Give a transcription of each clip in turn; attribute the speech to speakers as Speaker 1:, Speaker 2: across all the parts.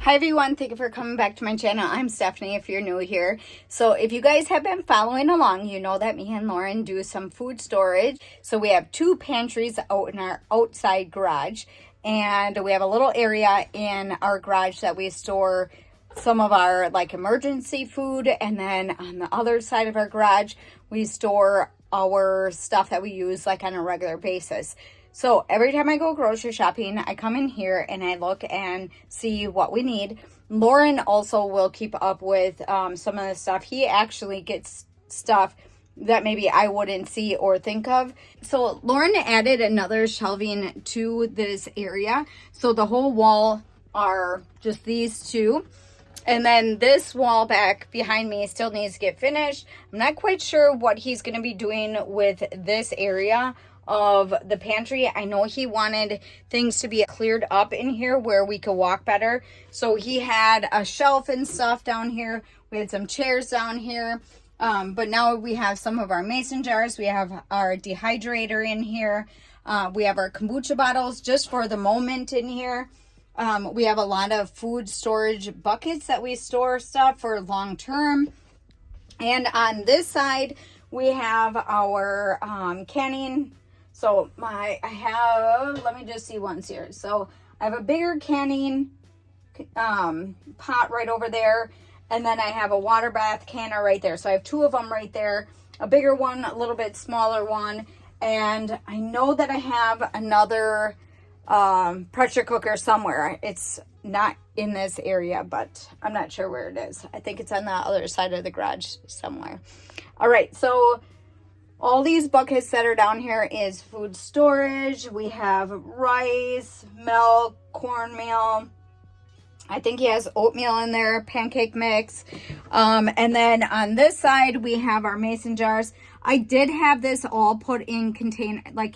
Speaker 1: Hi everyone, thank you for coming back to my channel. I'm Stephanie if you're new here. So if you guys have been following along, you know that me and Lauren do some food storage. So we have two pantries out in our outside garage, and we have a little area in our garage that we store some of our like emergency food, and then on the other side of our garage we store our stuff that we use like on a regular basis. So every time I go grocery shopping, I come in here and I look and see what we need. Lauren also will keep up with some of the stuff. He actually gets stuff that maybe I wouldn't see or think of. So Lauren added another shelving to this area. So the whole wall are just these two. And then this wall back behind me still needs to get finished. I'm not quite sure what he's going to be doing with this area of the pantry. I know he wanted things to be cleared up in here where we could walk better. So he had a shelf and stuff down here. We had some chairs down here. But now we have some of our mason jars. We have our dehydrator in here. We have our kombucha bottles just for the moment in here. We have a lot of food storage buckets that we store stuff for long term. And on this side, we have our canning. So let me just see once here. So I have a bigger canning pot right over there. And then I have a water bath canner right there. So I have two of them right there. A bigger one, a little bit smaller one. And I know that I have another pressure cooker somewhere. It's not in this area, but I'm not sure where it is. I think it's on the other side of the garage somewhere. All right, so all these buckets that are down here is food storage. We have rice, milk, cornmeal. I think he has oatmeal in there, pancake mix. And then on this side, we have our mason jars. I did have this all put in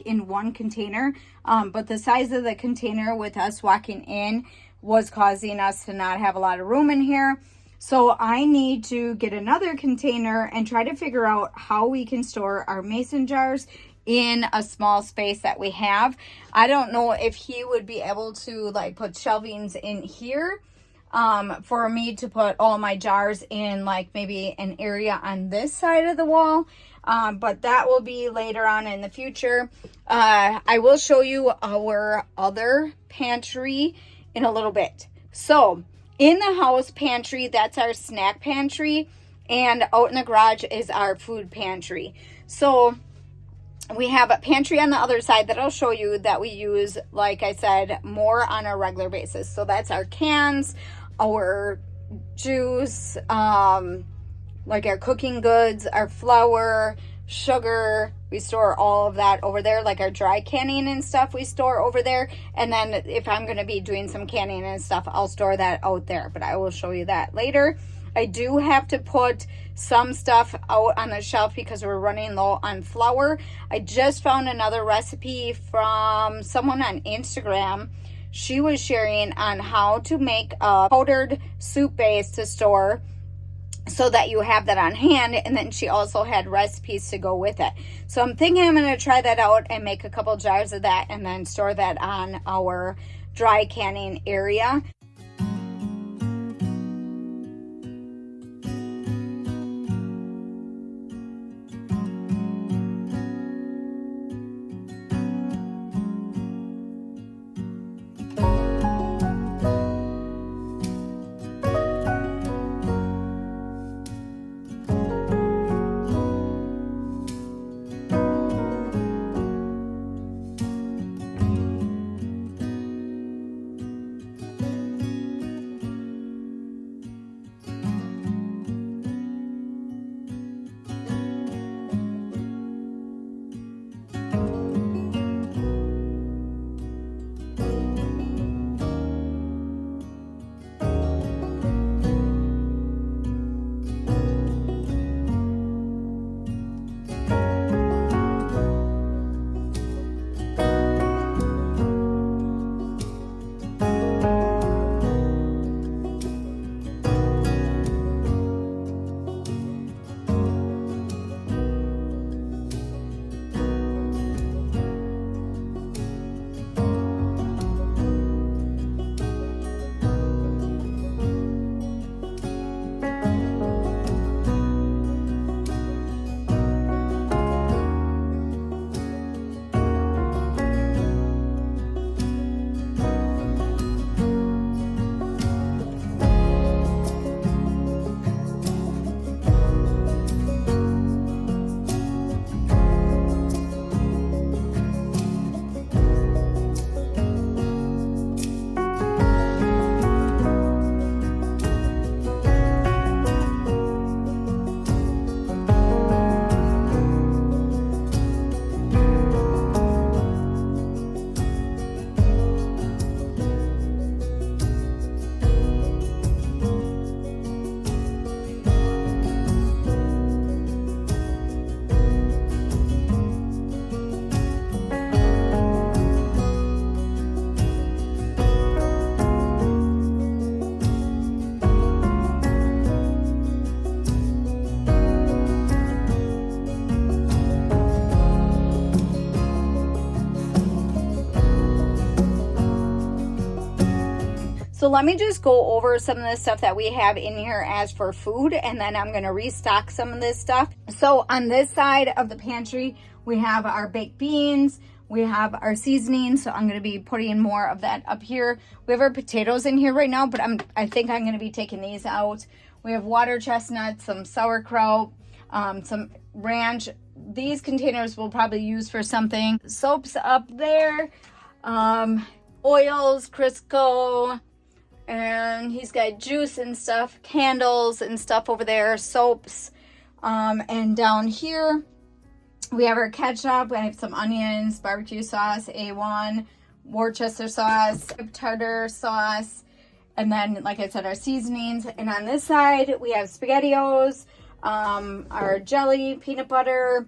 Speaker 1: in one container, but the size of the container with us walking in was causing us to not have a lot of room in here. So I need to get another container and try to figure out how we can store our mason jars in a small space that we have. I don't know if he would be able to like put shelvings in here for me to put all my jars in, like maybe an area on this side of the wall. But that will be later on in the future. I will show you our other pantry in a little bit. So in the house pantry, that's our snack pantry, and out in the garage is our food pantry. So we have a pantry on the other side that I'll show you that we use, like I said, more on a regular basis. So that's our cans, our juice, like our cooking goods, our flour, sugar. We store all of that over there, like our dry canning and stuff we store over there. And then if I'm going to be doing some canning and stuff, I'll store that out there, but I will show you that later. I do have to put some stuff out on the shelf because we're running low on flour. I just found another recipe from someone on Instagram. She was sharing on how to make a powdered soup base to store so that you have that on hand, and then she also had recipes to go with it. So I'm thinking I'm going to try that out and make a couple jars of that and then store that on our dry canning area. So let me just go over some of the stuff that we have in here as for food, and then I'm going to restock some of this stuff. So on this side of the pantry, we have our baked beans, we have our seasoning, so I'm going to be putting more of that up here. We have our potatoes in here right now, but I think I'm going to be taking these out. We have water chestnuts, some sauerkraut, some ranch. These containers we'll probably use for something. Soaps up there, oils, Crisco, and he's got juice and stuff, candles and stuff over there, soaps. And down here, we have our ketchup, we have some onions, barbecue sauce, A1, Worcester sauce, tartar sauce, and then, like I said, our seasonings. And on this side, we have SpaghettiOs, our jelly, peanut butter.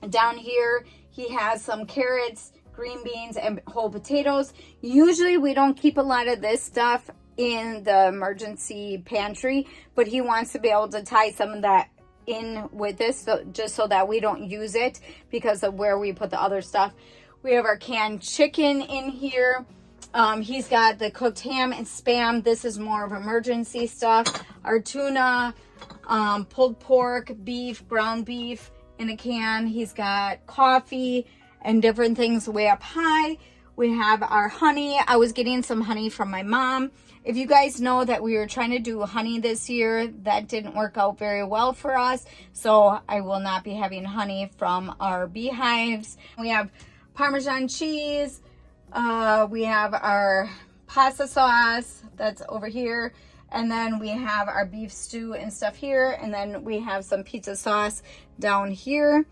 Speaker 1: Down here, he has some carrots, green beans, and whole potatoes. Usually, we don't keep a lot of this stuff in the emergency pantry, but he wants to be able to tie some of that in with this, so just so that we don't use it because of where we put the other stuff. We have our canned chicken in here. He's got the cooked ham and Spam. This is more of emergency stuff. Our tuna, pulled pork, beef, ground beef in a can. He's got coffee and different things way up high. We have our honey. I was getting some honey from my mom. If you guys know that we were trying to do honey this year, that didn't work out very well for us. So I will not be having honey from our beehives. We have Parmesan cheese. We have our pasta sauce that's over here. And then we have our beef stew and stuff here. And then we have some pizza sauce down here.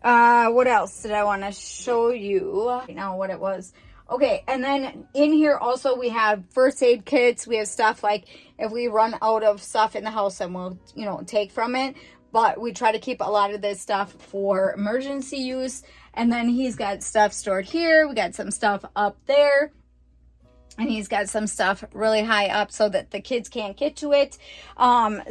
Speaker 1: What else did I want to show you? Right now what it was. Okay, and then in here also we have first aid kits. We have stuff like if we run out of stuff in the house, then we'll, take from it. But we try to keep a lot of this stuff for emergency use. And then he's got stuff stored here. We got some stuff up there. And he's got some stuff really high up so that the kids can't get to it.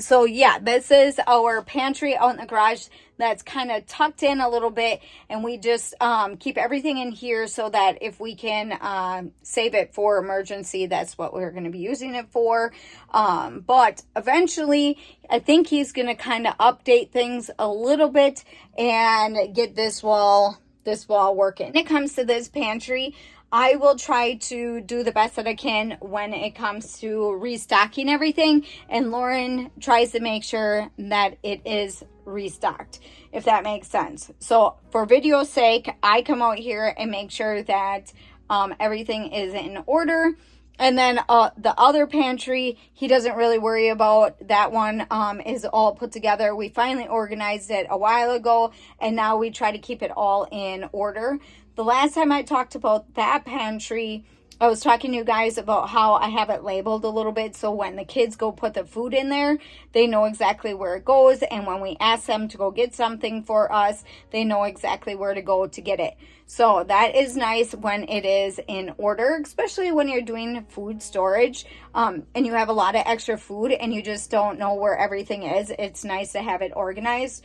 Speaker 1: So yeah, this is our pantry out in the garage that's kind of tucked in a little bit. And we just keep everything in here so that if we can save it for emergency, that's what we're going to be using it for. But eventually, I think he's going to kind of update things a little bit and get this wall working. When it comes to this pantry, I will try to do the best that I can when it comes to restocking everything. And Lauren tries to make sure that it is restocked, if that makes sense. So for video's sake, I come out here and make sure that everything is in order. And then the other pantry, he doesn't really worry about. That one is all put together. We finally organized it a while ago, and now we try to keep it all in order. The last time I talked about that pantry, I was talking to you guys about how I have it labeled a little bit, so when the kids go put the food in there, they know exactly where it goes, and when we ask them to go get something for us, they know exactly where to go to get it. So that is nice when it is in order, especially when you're doing food storage and you have a lot of extra food and you just don't know where everything is. It's nice to have it organized.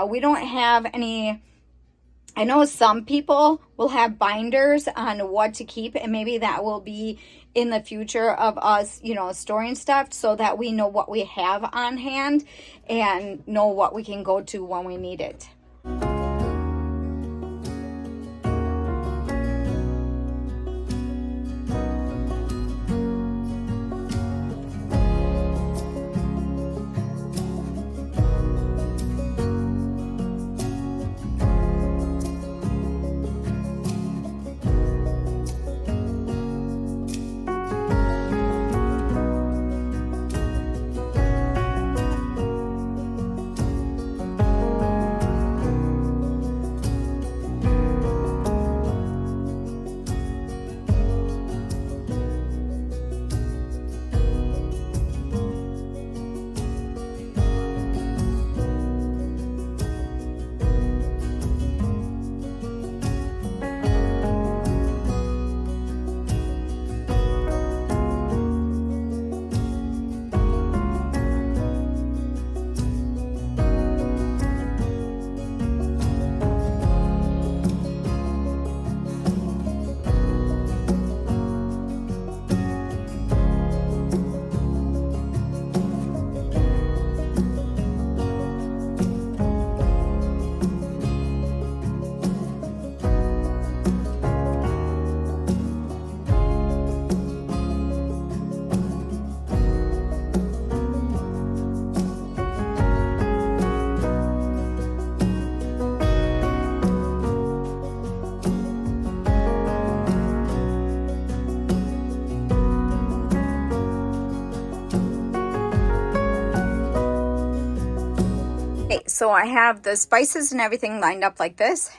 Speaker 1: We don't have any... I know some people will have binders on what to keep, and maybe that will be in the future of us, storing stuff so that we know what we have on hand and know what we can go to when we need it. So I have the spices and everything lined up like this.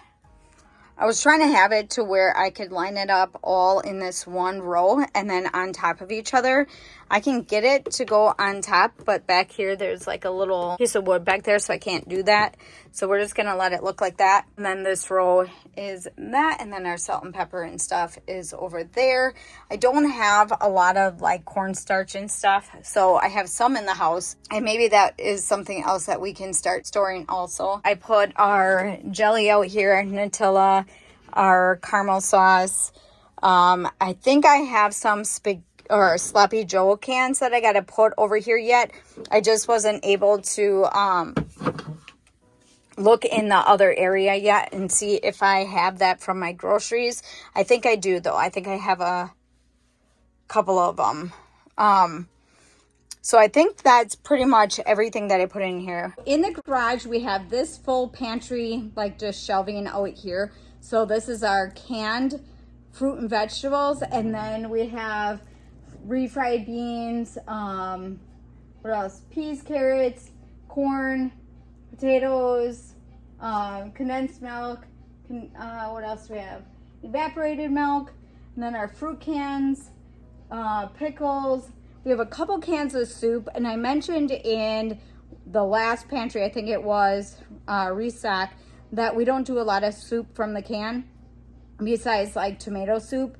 Speaker 1: I was trying to have it to where I could line it up all in this one row and then on top of each other. I can get it to go on top, but back here there's like a little piece of wood back there, so I can't do that. So we're just gonna let it look like that. And then this row is that, and then our salt and pepper and stuff is over there. I don't have a lot of like cornstarch and stuff, so I have some in the house, and maybe that is something else that we can start storing also. I put our jelly out here, Nutella, our caramel sauce. I think I have some Sloppy Joe cans that I got to put over here yet. I just wasn't able to look in the other area yet and see if I have that from my groceries. I think I do, though. I think I have a couple of them. So I think that's pretty much everything that I put in here. In the garage, we have this full pantry, like just shelving out here. So this is our canned fruit and vegetables, and then we have refried beans, what else? Peas, carrots, corn, potatoes, condensed milk, what else do we have? Evaporated milk, and then our fruit cans, pickles. We have a couple cans of soup, and I mentioned in the last pantry, I think it was Restock, that we don't do a lot of soup from the can besides like tomato soup.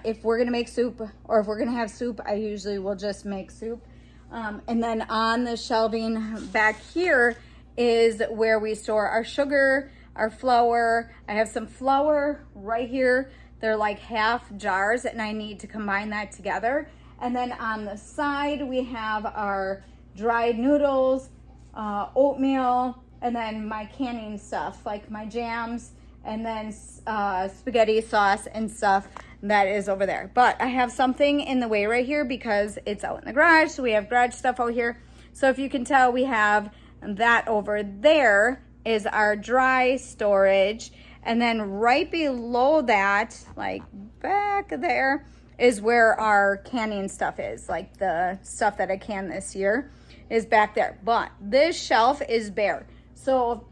Speaker 1: If we're gonna make soup, or if we're gonna have soup, I usually will just make soup. And then on the shelving back here is where we store our sugar, our flour. I have some flour right here. They're like half jars, and I need to combine that together. And then on the side, we have our dried noodles, oatmeal, and then my canning stuff, like my jams, and then spaghetti sauce and stuff that is over there. But I have something in the way right here because it's out in the garage, so we have garage stuff out here. So if you can tell, we have that over there is our dry storage, and then right below that, like back there, is where our canning stuff is, like the stuff that I canned this year is back there. But this shelf is bare. So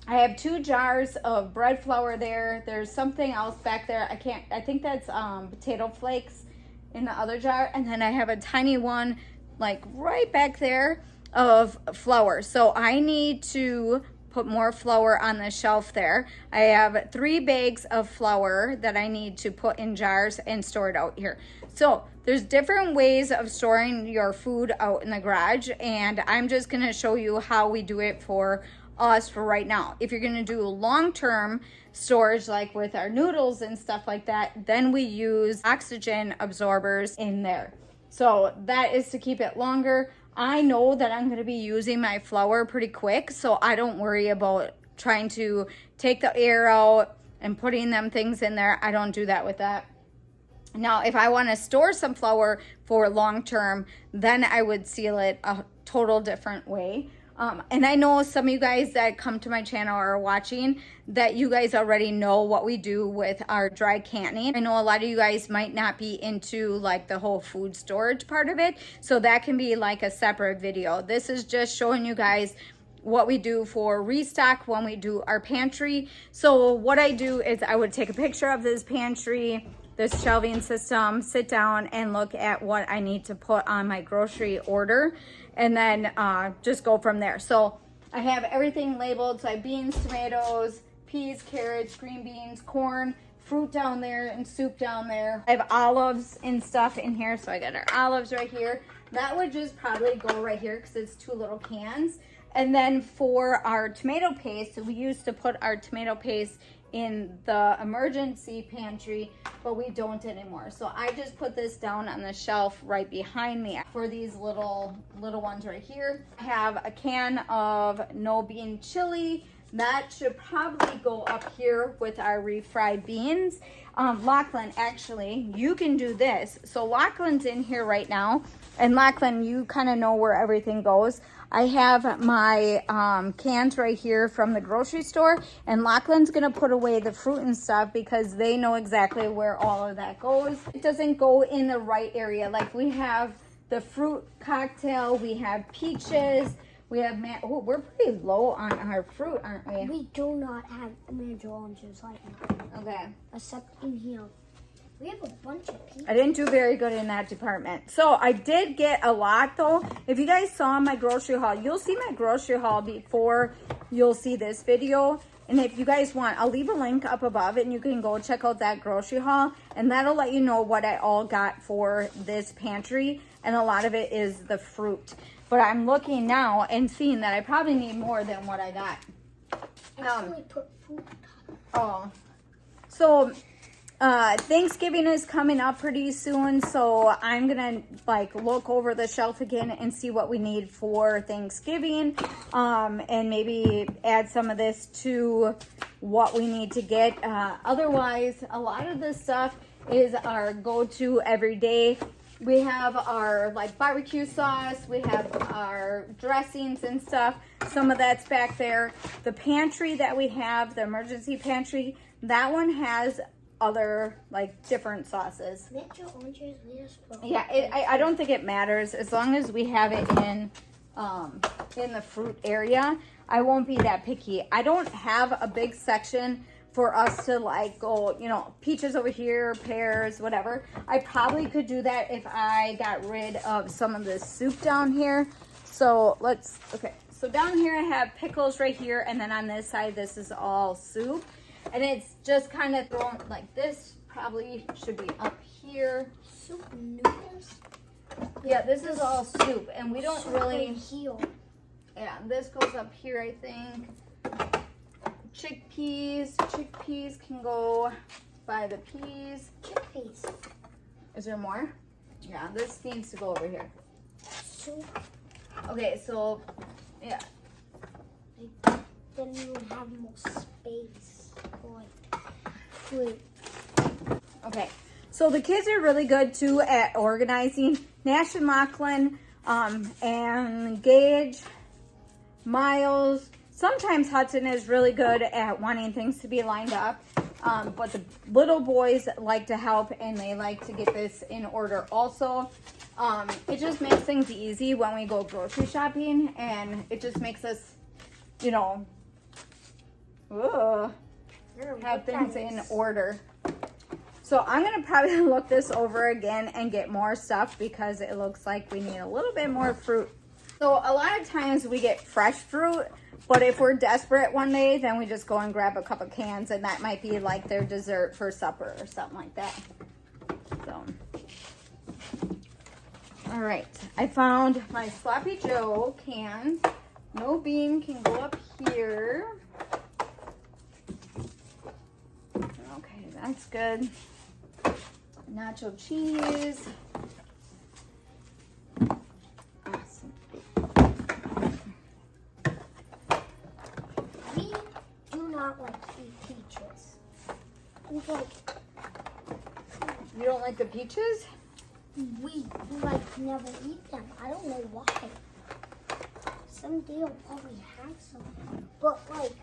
Speaker 1: I have 2 jars of bread flour there. There's something else back there. I think that's potato flakes in the other jar. And then I have a tiny one like right back there of flour. So I need to put more flour on the shelf there. I have 3 bags of flour that I need to put in jars and store it out here. So there's different ways of storing your food out in the garage, and I'm just gonna show you how we do it for us for right now. If you're gonna do long-term storage, like with our noodles and stuff like that, then we use oxygen absorbers in there. So that is to keep it longer. I know that I'm going to be using my flour pretty quick, so I don't worry about trying to take the air out and putting them things in there. I don't do that with that. Now, if I want to store some flour for long term, then I would seal it a total different way. And I know some of you guys that come to my channel or are watching that you guys already know what we do with our dry canning. I know a lot of you guys might not be into like the whole food storage part of it, so that can be like a separate video. This is just showing you guys what we do for restock when we do our pantry. So what I do is I would take a picture of this pantry, this shelving system, sit down and look at what I need to put on my grocery order, and then just go from there. So I have everything labeled. So I have beans, tomatoes, peas, carrots, green beans, corn, fruit down there, and soup down there. I have olives and stuff in here. So I got our olives right here. That would just probably go right here because it's 2 little cans. And then for our tomato paste, we used to put our tomato paste in the emergency pantry, but we don't anymore. So I just put this down on the shelf right behind me. For these little ones right here, I have a can of no bean chili. That should probably go up here with our refried beans. Lachlan, actually, you can do this. So Lachlan's in here right now, and Lachlan, you kind of know where everything goes. I have my cans right here from the grocery store, and Lachlan's gonna put away the fruit and stuff because they know exactly where all of that goes. It doesn't go in the right area. Like we have the fruit cocktail, we have peaches, We have oh, we're pretty low on our fruit, aren't we?
Speaker 2: We do not have mango oranges like that.
Speaker 1: Okay.
Speaker 2: Except in here. We have a bunch of peaches.
Speaker 1: I didn't do very good in that department. So I did get a lot though. If you guys saw my grocery haul, you'll see my grocery haul before you'll see this video. And if you guys want, I'll leave a link up above and you can go check out that grocery haul. And that'll let you know what I all got for this pantry. And a lot of it is the fruit. But I'm looking now and seeing that I probably need more than what I got.
Speaker 2: Actually put food
Speaker 1: Oh. So Thanksgiving is coming up pretty soon, so I'm gonna like look over the shelf again and see what we need for Thanksgiving, and maybe add some of this to what we need to get. Otherwise, a lot of this stuff is our go-to every day. We have our like barbecue sauce, we have our dressings and stuff. Some of that's back there. The pantry that we have, the emergency pantry, that one has other like different sauces. Yeah, I don't think it matters as long as we have it in the fruit area. I won't be that picky. I don't have a big section for us to like go, you know, peaches over here, pears, whatever. I probably could do that if I got rid of some of this soup down here. So okay. So down here I have pickles right here, and then on this side this is all soup. And it's just kind of thrown like this. Probably should be up here.
Speaker 2: Soup noodles?
Speaker 1: Yeah, this is all soup. And we don't
Speaker 2: soup
Speaker 1: really...
Speaker 2: Here.
Speaker 1: Yeah, this goes up here, I think. Chickpeas. Chickpeas can go by the peas.
Speaker 2: Chickpeas.
Speaker 1: Is there more? Yeah, this needs to go over here.
Speaker 2: Soup.
Speaker 1: Okay, so, yeah.
Speaker 2: Then you would have more space. Fruit.
Speaker 1: Okay, so the kids are really good too at organizing. Nash and Lachlan, and Gage, Miles. Sometimes Hudson is really good at wanting things to be lined up, but the little boys like to help and they like to get this in order also. It just makes things easy when we go grocery shopping, and it just makes us, you know, have things in order. So I'm gonna probably look this over again and get more stuff because it looks like we need a little bit more fruit. So a lot of times we get fresh fruit, but if we're desperate one day, then we just go and grab a couple cans, and that might be like their dessert for supper or something like that. So, all right, I found my Sloppy Joe can. No bean can go up here. Okay, that's good. Nacho cheese. Awesome.
Speaker 2: We do not like to eat peaches.
Speaker 1: You don't like the peaches?
Speaker 2: We like never eat them. I don't know why. Someday I'll probably have some. But like,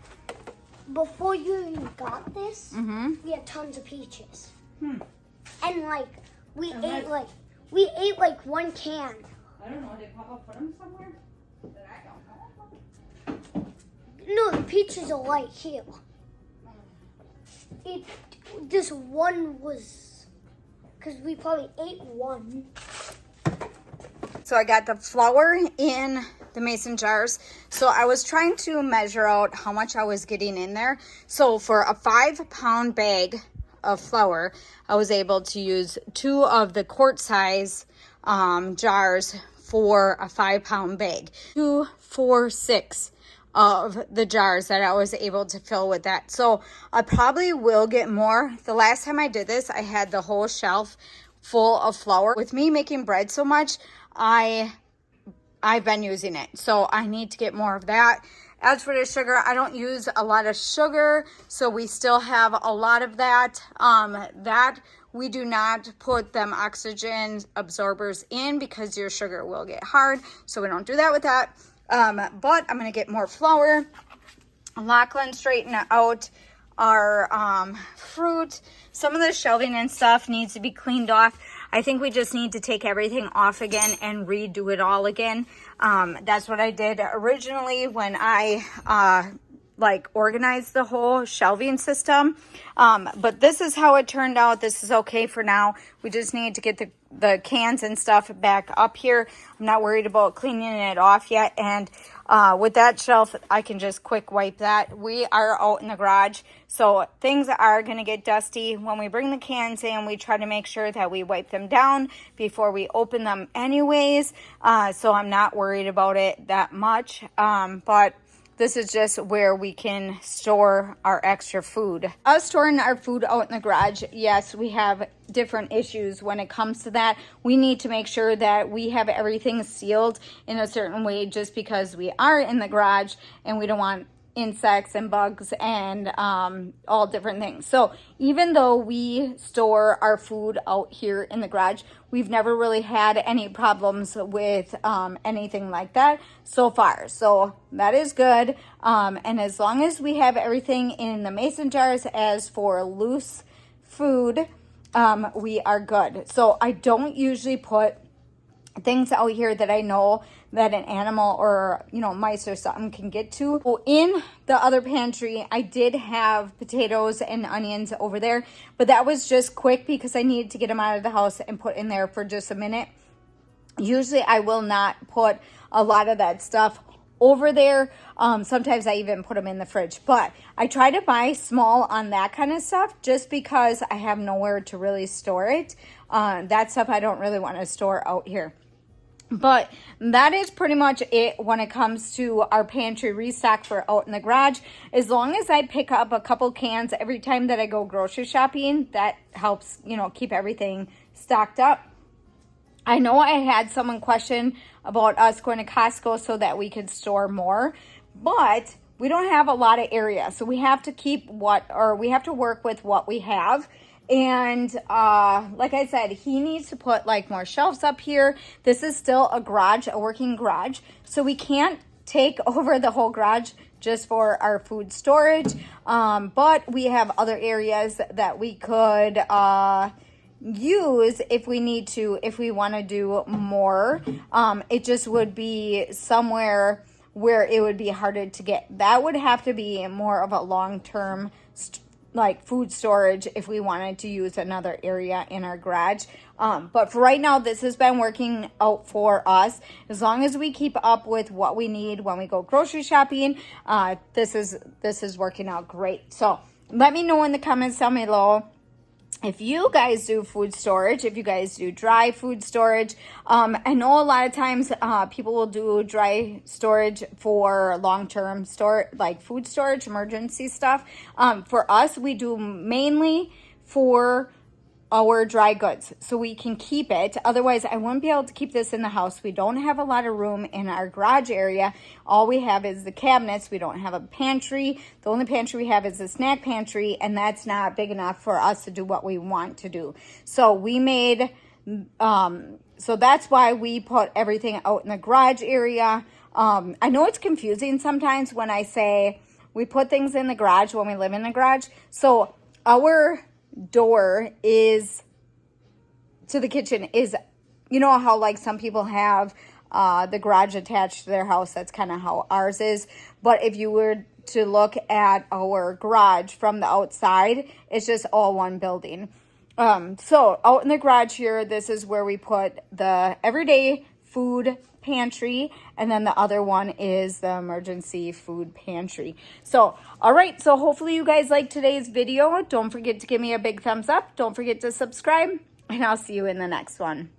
Speaker 2: before you even got this, we had tons of peaches. And like, we ate like one can.
Speaker 1: I don't know. Did Papa put them somewhere that I don't know?
Speaker 2: No, the peaches are right here. This one was, because we probably ate one.
Speaker 1: So I got the flour in the mason jars. So I was trying to measure out how much I was getting in there. So for a 5-pound bag of flour, I was able to use 2 of the quart size jars for a 5-pound bag. 2, 4, 6 of the jars that I was able to fill with that. So I probably will get more. The last time I did this, I had the whole shelf full of flour. With me making bread so much, I've been using it. So I need to get more of that. As for the sugar, I don't use a lot of sugar, so we still have a lot of that. That we do not put them oxygen absorbers in because your sugar will get hard, so we don't do that with that. But I'm gonna get more flour. Lachlan straighten out our fruit. Some of the shelving and stuff needs to be cleaned off. I think we just need to take everything off again and redo it all again. That's what I did originally when I like organized the whole shelving system. But this is how it turned out. This is okay for now. We just need to get the cans and stuff back up here. I'm not worried about cleaning it off yet. And with that shelf, I can just quick wipe that. We are out in the garage, so things are going to get dusty. When we bring the cans in, we try to make sure that we wipe them down before we open them anyways. So I'm not worried about it that much. But this is just where we can store our extra food. Us storing our food out in the garage, yes, we have different issues when it comes to that. We need to make sure that we have everything sealed in a certain way just because we are in the garage and we don't want insects and bugs and all different things. So even though we store our food out here in the garage, we've never really had any problems with anything like that so far. So that is good. And as long as we have everything in the mason jars as for loose food, we are good. So I don't usually put things out here that I know that an animal or, you know, mice or something can get to. Well, in the other pantry, I did have potatoes and onions over there, but that was just quick because I needed to get them out of the house and put in there for just a minute. Usually I will not put a lot of that stuff over there. Sometimes I even put them in the fridge, but I try to buy small on that kind of stuff just because I have nowhere to really store it. That stuff I don't really want to store out here. But that is pretty much it when it comes to our pantry restock for out in the garage. As long as I pick up a couple cans every time that I go grocery shopping, that helps, you know, keep everything stocked up. I know I had someone question about us going to Costco so that we could store more, but we don't have a lot of area. So we have to we have to work with what we have. And like I said, he needs to put like more shelves up here. This is still a garage, a working garage. So we can't take over the whole garage just for our food storage. But we have other areas that we could use if we need to, if we want to do more. It just would be somewhere where it would be harder to get. That would have to be more of a long-term like food storage if we wanted to use another area in our garage. But for right now, this has been working out for us. As long as we keep up with what we need when we go grocery shopping, this is working out great. So let me know in the comments down below if you guys do food storage, if you guys do dry food storage. I know a lot of times people will do dry storage for long-term like food storage, emergency stuff. For us, we do mainly for our dry goods so we can keep it. Otherwise, I wouldn't be able to keep this in the house. We don't have a lot of room in our garage area. All we have is the cabinets. We don't have a pantry. The only pantry we have is a snack pantry, and that's not big enough for us to do what we want to do. So we made, so that's why we put everything out in the garage area. I know it's confusing sometimes when I say we put things in the garage when we live in the garage. So our door is to the kitchen is, you know how like some people have the garage attached to their house. That's kind of how ours is. But if you were to look at our garage from the outside, it's just all one building. So out in the garage here, this is where we put the everyday food pantry, and then the other one is the emergency food pantry. So all right, so hopefully you guys liked today's video. Don't forget to give me a big thumbs up. Don't forget to subscribe, and I'll see you in the next one.